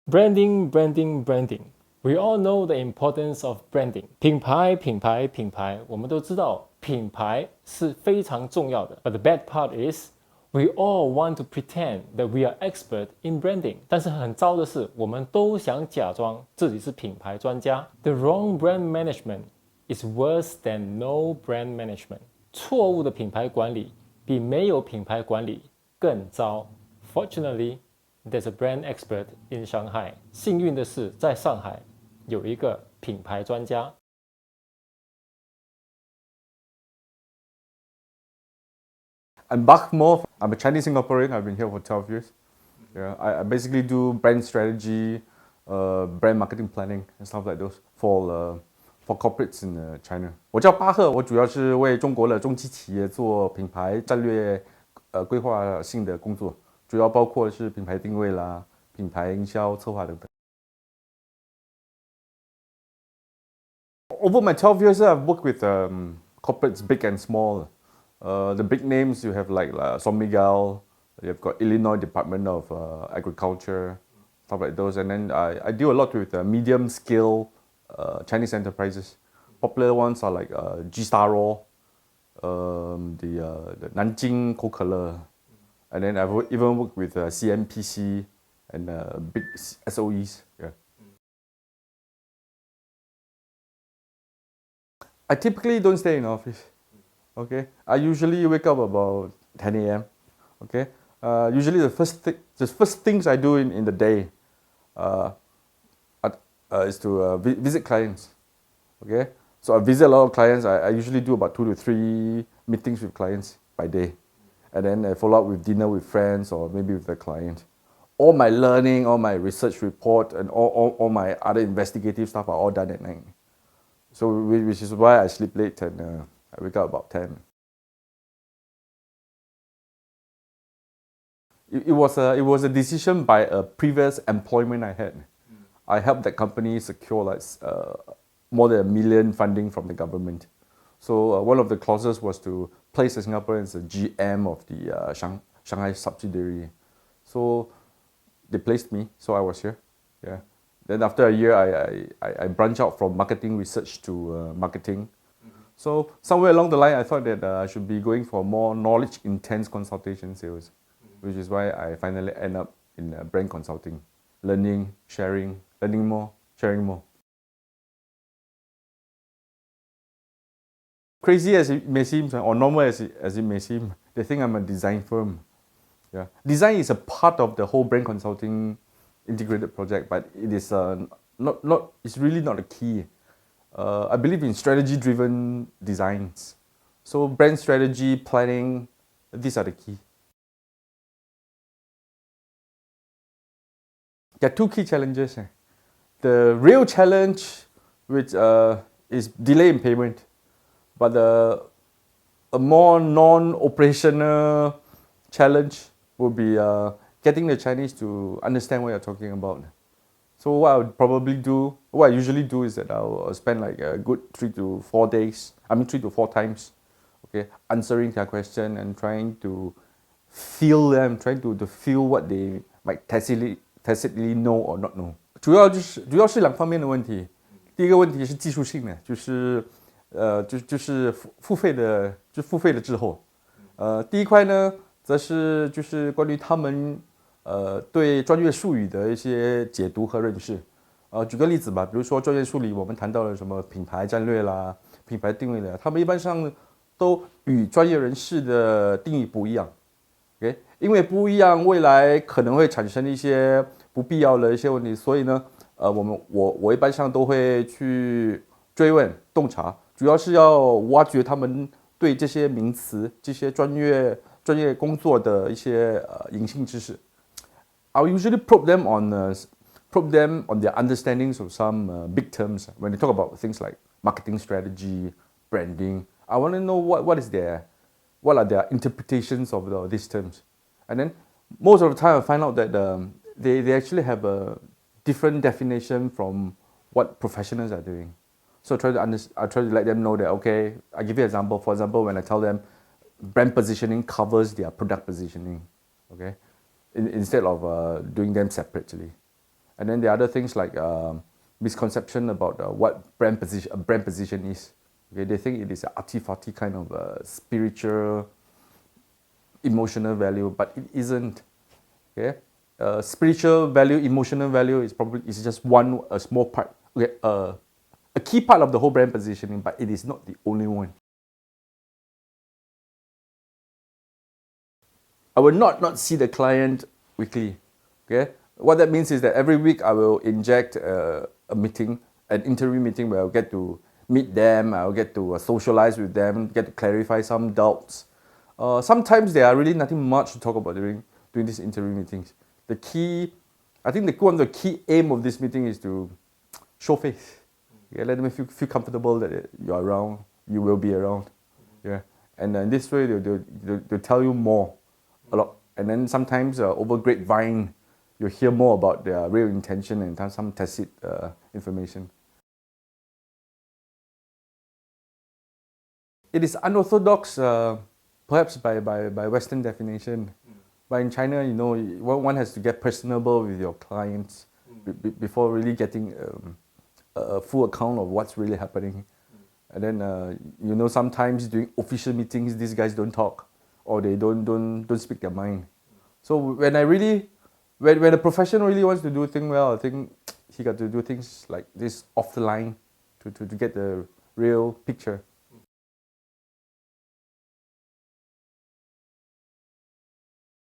Branding, branding, branding. We all know the importance of branding. 品牌，品牌，品牌，我们都知道品牌是非常重要的。But the bad part is, we all want to pretend that we are expert in branding. 但是很糟的是，我们都想假装自己是品牌专家。The wrong brand management is worse than no brand management. 错误的品牌管理比没有品牌管理更糟。Fortunately, there's a brand expert in Shanghai. 幸运的是，在上海有一个品牌专家。I'm Bach Moh. I'm a Chinese Singaporean. I've been here for 12 years. Yeah, I basically do brand strategy, brand marketing planning and stuff like those for corporates in China. 我叫巴赫，我主要是为中国的中期企业做品牌战略规划性的工作，主要包括是品牌定位啦、品牌营销策划等等。Over my 12 years, I've worked with corporates big and small. The big names you have like San Miguel, you've got Illinois Department of Agriculture, stuff like those. And then I deal a lot with medium scale Chinese enterprises. Popular ones are like G-Star Raw, the Nanjing Coca-Cola. And then I've even worked with CMPC and big SOEs. Yeah. I typically don't stay in office. Okay, I usually wake up about 10 a.m. Okay, usually the first things I do in the day is to visit clients. Okay, so I visit a lot of clients. I usually do about 2 to 3 meetings with clients by day, and then I follow up with dinner with friends or maybe with the client. All my learning, all my research report, and all my other investigative stuff are all done at night. So which is why I sleep late and I wake up about 10. It was a decision by a previous employment I had. I helped that company secure like more than $1 million funding from the government. So one of the clauses was to place a Singaporean as a GM of the Shanghai subsidiary. So they placed me, so I was here. Yeah. Then after a year, I branched out from marketing research to marketing. So somewhere along the line, I thought that I should be going for more knowledge-intense consultation sales, which is why I finally end up in brand consulting, learning, sharing, learning more, sharing more. Crazy as it may seem, or normal as it may seem, they think I'm a design firm. Yeah, design is a part of the whole brand consulting integrated project, but it is it's really not the key. I believe in strategy-driven designs. So brand strategy, planning, these are the key. There are 2 key challenges. The real challenge, which is delay in payment, but a more non-operational challenge would be getting the Chinese to understand what you're talking about. So what I usually do is that I'll spend like a good 3 to 4 times, okay, answering their question and trying to feel them, trying to feel what they might tacitly know or not know. 主要是2方面的问题。第一个问题是技术性的，就是付费的滞后。第一块呢，则是就是关于他们对专业术语的一些解读和认识。举个例子吧，比如说专业术语，我们谈到了什么品牌战略啦、品牌定位啦，他们一般上都与专业人士的定义不一样。Okay? 因为不一样，未来可能会产生一些不必要的一些问题，所以呢，我一般上都会去追问、洞察，主要是要挖掘他们对这些名词、这些专业工作的一些隐性知识。I'll usually probe them on their understandings of some big terms. When they talk about things like marketing strategy, branding, I want to know what are their interpretations of these terms. And then most of the time I find out that they actually have a different definition from what professionals are doing. So I try to let them know that, okay, I give you an example. For example, when I tell them brand positioning covers their product positioning, okay, instead of doing them separately. And then the other things like misconception about what brand position is. Okay, they think it is an arty-farty kind of spiritual, emotional value, but it isn't. Okay, spiritual value, emotional value is just a small part. Okay, a key part of the whole brand positioning, but it is not the only one. I will not see the client weekly. Okay, what that means is that every week I will inject a meeting, an interview meeting where I'll get to meet them, I'll get to socialize with them, get to clarify some doubts. Sometimes there are really nothing much to talk about during these interview meetings. I think one of the key aim of this meeting is to show face. Yeah, let them feel comfortable that you're around, you will be around. Yeah, and in this way they'll tell you more, a lot. And then sometimes over grapevine, you'll hear more about their real intention and some tacit information. It is unorthodox, perhaps by Western definition. But in China, one has to get personable with your clients before really getting a full account of what's really happening. And then, sometimes during official meetings, these guys don't talk or they don't speak their mind. So when a professional really wants to do things well, I think he got to do things like this off the line to get the real picture.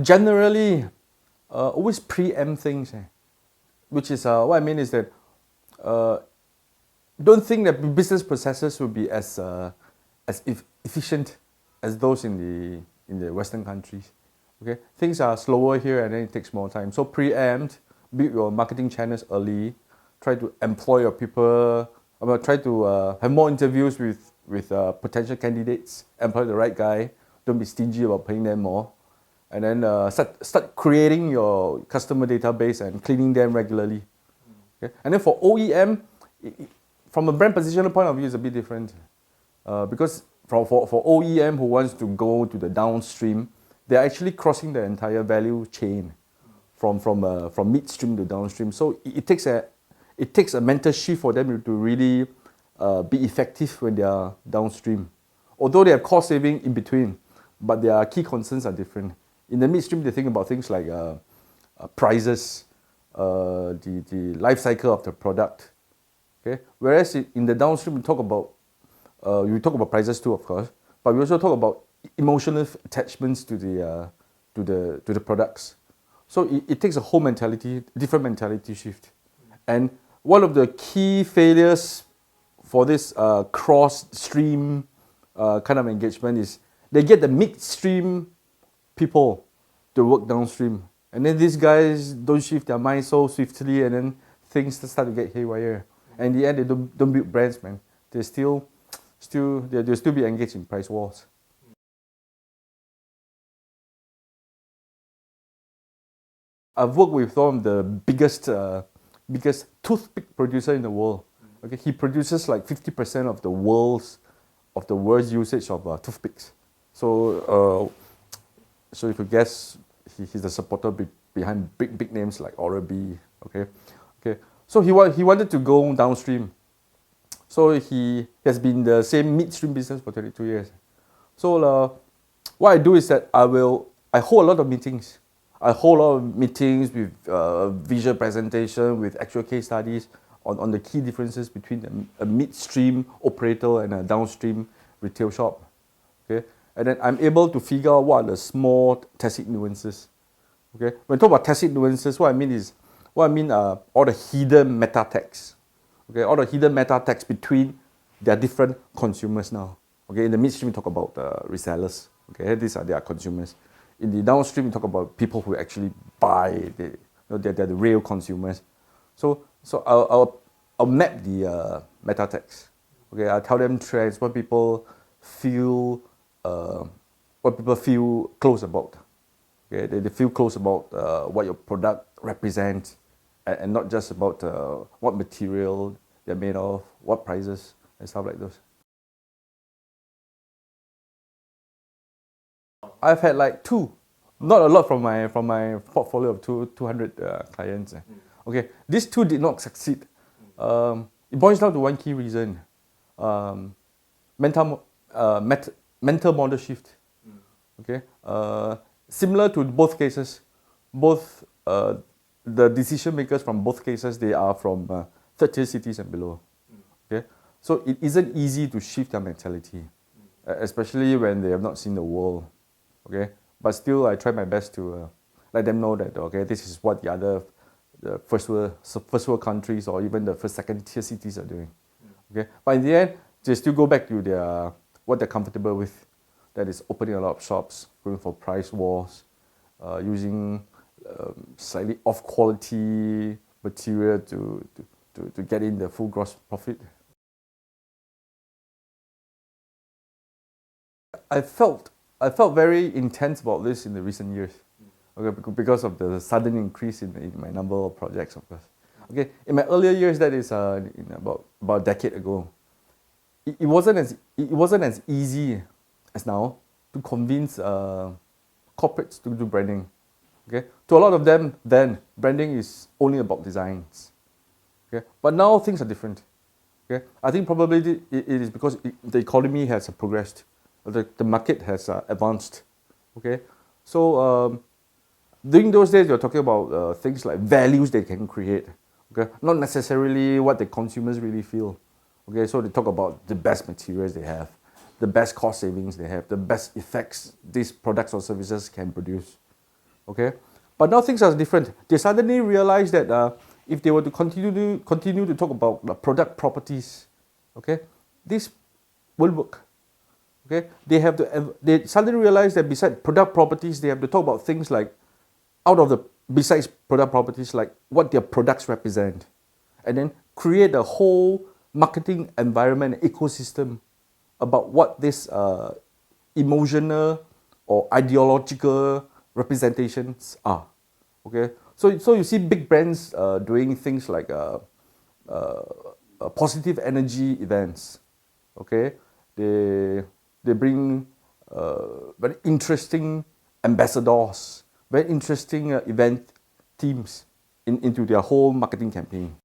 Generally, always preempt things, which is what I mean is that don't think that business processes will be as efficient as those in the Western countries. Okay, things are slower here and then it takes more time. So preempt, build your marketing channels early. Try to employ your people. Try to have more interviews with potential candidates. Employ the right guy. Don't be stingy about paying them more. And then start creating your customer database and cleaning them regularly. Okay? And then for OEM, from a brand positioning point of view, it's a bit different. Because for OEM who wants to go to the downstream, they're actually crossing the entire value chain from midstream to downstream. So it takes a mental shift for them to really be effective when they are downstream. Although they have cost saving in between, but their key concerns are different. In the midstream, they think about things like prices, the life cycle of the product. Okay, whereas in the downstream, we talk about prices too, of course, but we also talk about emotional attachments to the products. So it takes a whole different mentality shift. And one of the key failures for this cross-stream kind of engagement is they get the midstream people to work downstream. And then these guys don't shift their mind so swiftly and then things start to get haywire. And in the end, they don't build brands, man. They'll still be engaged in price wars. I've worked with one of the biggest toothpick producer in the world. Okay, he produces like 50% of the world's usage of toothpicks. So you could guess he's the supporter behind big names like Oral-B. Okay. So he wanted to go downstream. So he has been in the same midstream business for 22 years. So what I do is that I hold a lot of meetings. I hold a lot of meetings with visual presentation, with actual case studies on the key differences between a midstream operator and a downstream retail shop. Okay, and then I'm able to figure out what are the small tacit nuances. Okay, when I talk about tacit nuances, what I mean all the hidden meta text. Okay, all the hidden meta text between their different consumers now. Okay, in the midstream we talk about resellers. Okay, these are their consumers. In the downstream, we talk about people who actually buy. They're the real consumers. So I'll map the meta text. Okay, I'll tell them trends, what people feel close about. Okay, they feel close about what your product represents, and not just about what material they're made of, what prices, and stuff like those. I've had like two, not a lot from my portfolio of 200 clients. Okay, these two did not succeed. It boils down to one key reason: mental model shift. Okay, similar to both cases, both the decision makers from both cases, they are from third-tier cities and below. Okay, so it isn't easy to shift their mentality, especially when they have not seen the world. Okay, but still, I try my best to let them know that okay, this is what the first world countries or even the first, second-tier cities are doing. Okay, but in the end, they still go back to their what they're comfortable with. That is opening a lot of shops, going for price wars, using slightly off-quality material to get in the full gross profit. I felt very intense about this in the recent years. Okay, because of the sudden increase in my number of projects, of course. Okay, in my earlier years, that is in about a decade ago, it wasn't as easy as now to convince corporates to do branding. Okay, to a lot of them, then branding is only about designs. Okay, but now things are different. Okay, I think probably it is because the economy has progressed, the market has advanced. Okay, so during those days, you're talking about things like values they can create. Okay, not necessarily what the consumers really feel. Okay, so they talk about the best materials they have, the best cost savings they have, the best effects these products or services can produce. Okay, but now things are different. They suddenly realize that if they were to continue to talk about product properties, okay, this will work. Okay, they suddenly realize that besides product properties, they have to talk about things like besides product properties, like what their products represent, and then create a whole marketing environment, ecosystem about what this emotional or ideological representations are. Okay, so you see big brands doing things like positive energy events. Okay, they bring very interesting ambassadors, very interesting event teams into their whole marketing campaign.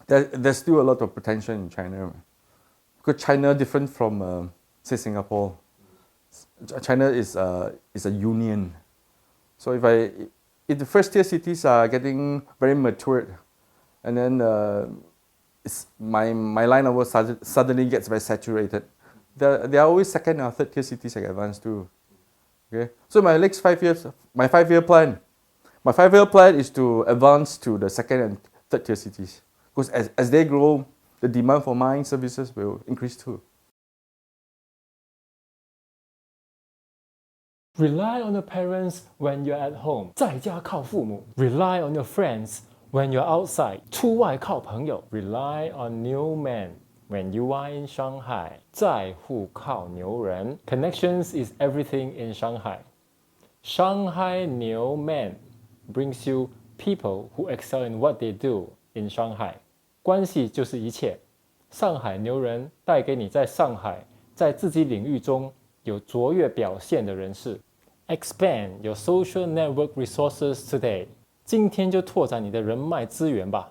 There's still a lot of potential in China, because China different from say Singapore. China is a union. So if the first tier cities are getting very matured, and then my line of work suddenly gets very saturated, there are always second or third tier cities that advance too. Okay, so my next 5 years, my 5-year plan is to advance to the second and third tier cities, because as they grow, the demand for my services will increase too. Rely on your parents when you're at home. 在家靠父母. Rely on your friends when you're outside. 出外靠朋友. Rely on new men when you are in Shanghai. 在沪靠牛人. Connections is everything in Shanghai. Shanghai New Man brings you people who excel in what they do in Shanghai. 关系就是一切。上海牛人带给你在上海，在自己领域中有卓越表现的人士。Expand your social network resources today. 今天就拓展你的人脉资源吧。